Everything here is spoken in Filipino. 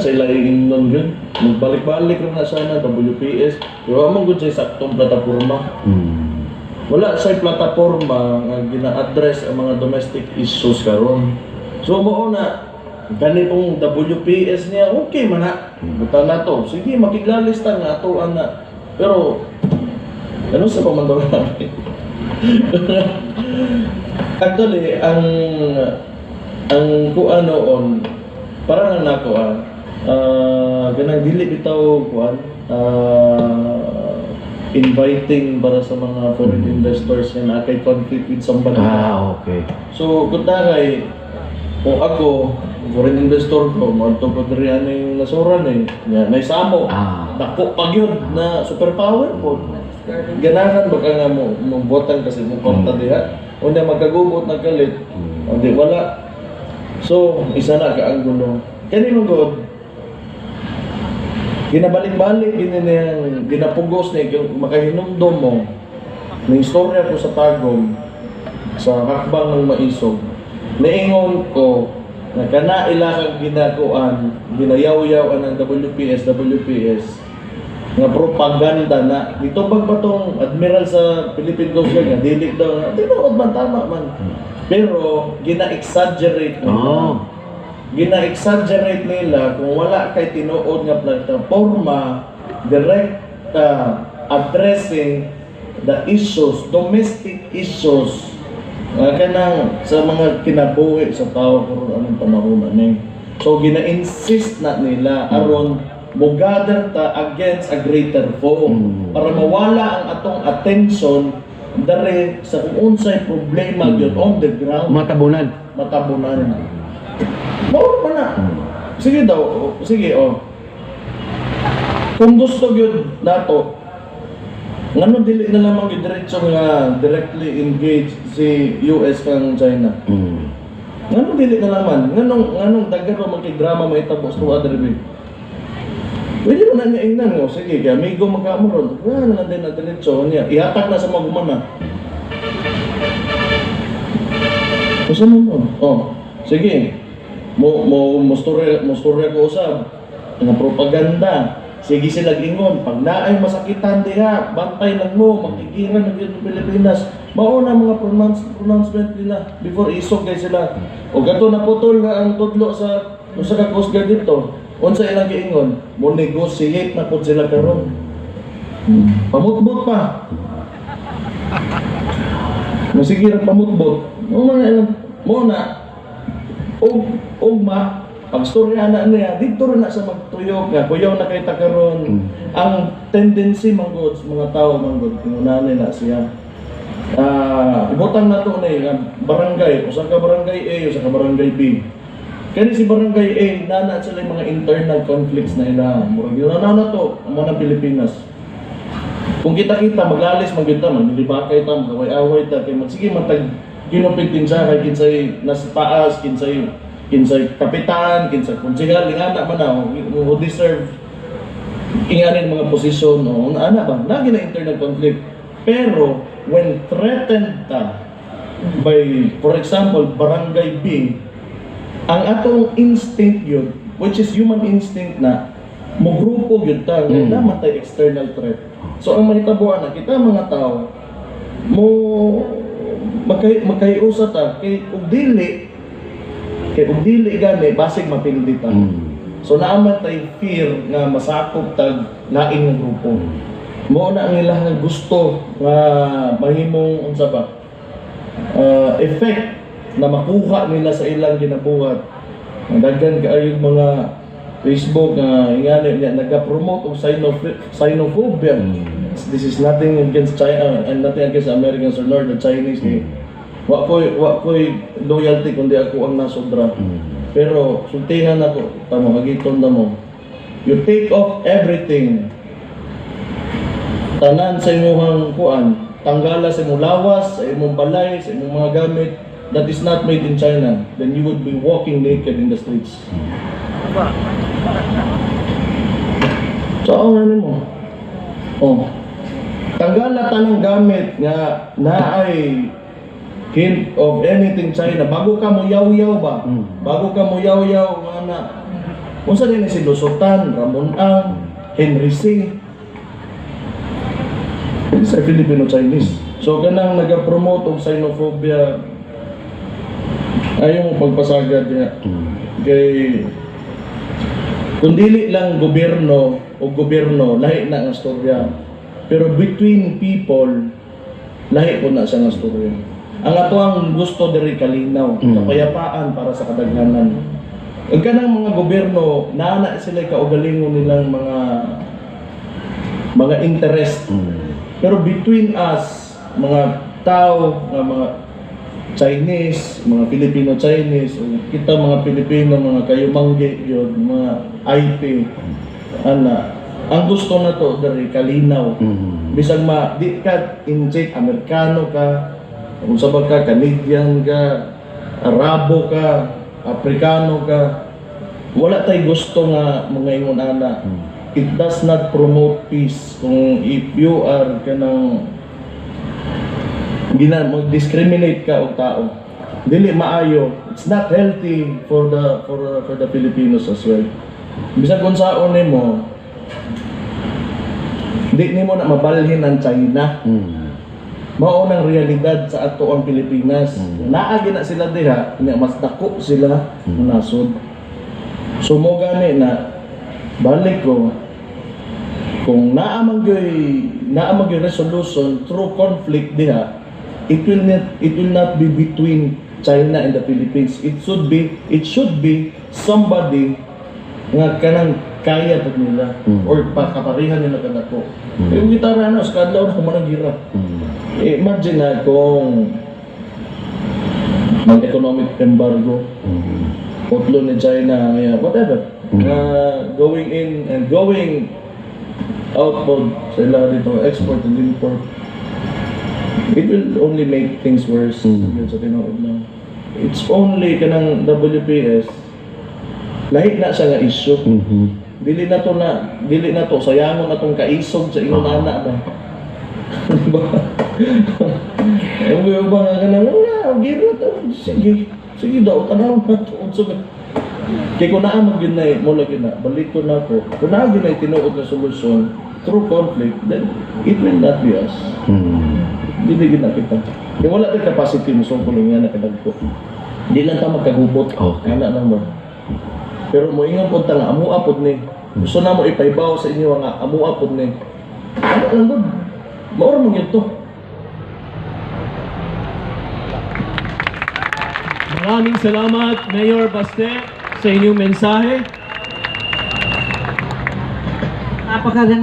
sa ilaing nun yun. Magbalik-balik rin na sana, WPS. Pero amang good sa saktong plataforma. Wala sa plataforma nga gina-address ang mga domestic issues karon. So mo na ganitong WPS niya, okay man na. Buta na to. Sige, makiglalista nga ato ana. Pero ano sa pamandong namin? Actually, ang kuan noon parang nako ganang dili bitaw kuan inviting para sa mga foreign investors na kay conflict with somebody. Okay. So kutangay kung ako foreign investor ko mo to pagrian ning nasuran nya naisamo. Dako pag yun na superpower po. Ganahan baka nga mo botan kasi mo konta diha. Una magkagubot na kalit. Di wala. So, isa na kaanggulo. Kani mo god, ginabalik-balik, ginapugos na makahinumdom mo ng istorya ko sa Tagum, sa hakbang ng maisog. Naingon ko na kanailangang ginakuan, ginayaw-yawan ng WPS, nga propaganda na dito bagbatong admiral sa Philippine Coast Guard nga dili daw na tinuod man tama man. Pero gina-exaggerate nila. Gina-exaggerate nila kung wala kay tinuod nga plataforma direct addressing the issues, domestic issues kanang sa mga kinabuhi sa tao karon anong panahon ani. So gina-insist na nila aron mo-gather ta against a greater foe para mawala ang atong attention dari sa kung unsay problema yun on the ground. Matabunan. Mao pa na. Sige daw, sige kung gusto yun nato, ngano dili na lamang yung diretso nga directly engage si US kang China. Ngano dili na lamang, nganong daghan pa magkidrama mahitabo sa other way. Pwede mo na niya inang, sige, kaya amigo magkamuron. Wala na din na diretso niya. Ihatak na sa mga gumana. Gusto mo? Sige. Musturya ko usab. Nga propaganda. Sige sila gingon. Pag naay masakitan diha, bantay lang mo, magkikiran ng Pilipinas. Mauna mga pronouncement nila before isog kay sila. O gato na putol nga ang tudlo sa Coast Guard dito. Unsa ilang giingon, mo negotiate na pud sila karon. Pamutbot pa. Sige ra pamutbot. Mo na ugma pagstorya na niya dito rin na sa magtuyok nga kuyaw na kay ta karon. Ang tendency manggod mga tao manggod kinunani na siya. Ibutang nato ni barangay, usa ka barangay A, usa ka barangay B. Kaya si Barangay A, nana sila yung mga internal conflicts na ila. Murag yun na to, ang mga Pilipinas. Kung kita-kita, maglalis, magkita, maglibakay ta, magaway-away ta, kaya sige, matag ginupit kinsa, kay kinsay nasa taas, kinsay kapitan, kinsay konsehal, ingana man na, who deserve inganin mga posisyon, ana ba, naging na internal conflict. Pero, when threatened ta by, for example, Barangay B, ang atong instinct yun, which is human instinct na magrupo yun ta, naman tayo external threat. So ang mahitabuan na kita mga tao, magkaiusa ta, kay kung dili gani, basig mapindi ta. So naaman tayo fear nga masakop tag laing ng grupo. Mo na ang ilang gusto nga mahimong unsa ba effect na makuha nila sa ilang ginabuhat. Daghan kaayo mga Facebook nga ingani nagapromote og xenophobia. This is nothing against China and nothing against Americans or nor the Chinese. Wa ko'y loyalty kundi ako ang nasodra. Pero sultihan ako, tamo kagiton na mo. You take off everything. Tanan sa imong kuan, tanggala sa imong lawas, sa imong balay, sa imong mga gamit that is not made in China, then you would be walking naked in the streets. So, ano mo? Tanggala tanang gamit nga naay hint of anything China. Bago ka mo yaw-yaw ba? Bago ka mo yaw-yaw, Unsa din si Lusutan, Ramon Ang, Henry C. Sa Filipino-Chinese. So kanang nag-promote og xenophobia ayaw mo pagpasagad niya. Kay kung dili lang gobyerno o gobyerno, lahi na ang storya. Pero between people, lahi po na siya ang storya. Ang ato ang gusto diri kalinaw, kapayapaan para sa kadaghanan. Ug kanang mga gobyerno, naana sila kaugalingon nilang mga interest. Pero between us, mga tao, mga Chinese, mga Filipino-Chinese, o kita mga Pilipino, mga kayumangge yun, mga IP, ang gusto na to dari kalinaw. Bisag di ka inject, Amerikano ka, kung sabag ka, Canadian ka, Arabo ka, Afrikano ka, wala tay gusto nga mga ingon ana. It does not promote peace. Kung if you are kanang mag-discriminate ka og tao, dili maayo. It's not healthy for the Filipinos as well. Bisag kung saon nimo, di nimo na mabalhin ang China. Mao nang realidad sa ato ang Pilipinas. Naagi na sila diha, mas dako sila nasod. So mo gani na balik ko, kung naamang gyud resolution through conflict diha, it will not be between China and the Philippines. It should be somebody nga kanang kaya pag nila or pagkaparihan nila kadako. Yung gitara sa kadlaw na humanang imagine na kung mag-economic embargo, utlo ni China, whatever, going in and going outbound sila dito, export and import. It will only make things worse. Sa tinuod na. It's only kanang WPS, lahi na siya nga issue. Dili na to sayangon na tong kaisog sa ingon ana ba. Diba? Yung ba nga kanang gira to, sige daw tanaw na to. Kaya kung naamag yun na mo lagi na, balik ko na ako. Kung naamag yun na tinuod na solusyon through conflict, then it will not be us. Hindi na kita. Kaya wala tayo capacity mo sungkulong nga na kadagpo. Hindi lang tayo magkagubot. Anak lang ba? Pero mo ingon po nga, amuapod ni. Gusto na mo ipaibaw sa inyo nga, amuapod ni. Anak lang doon. Maura mo yun to. Maraming salamat, Mayor Baste, sa inyong mensahe. Napakaganda.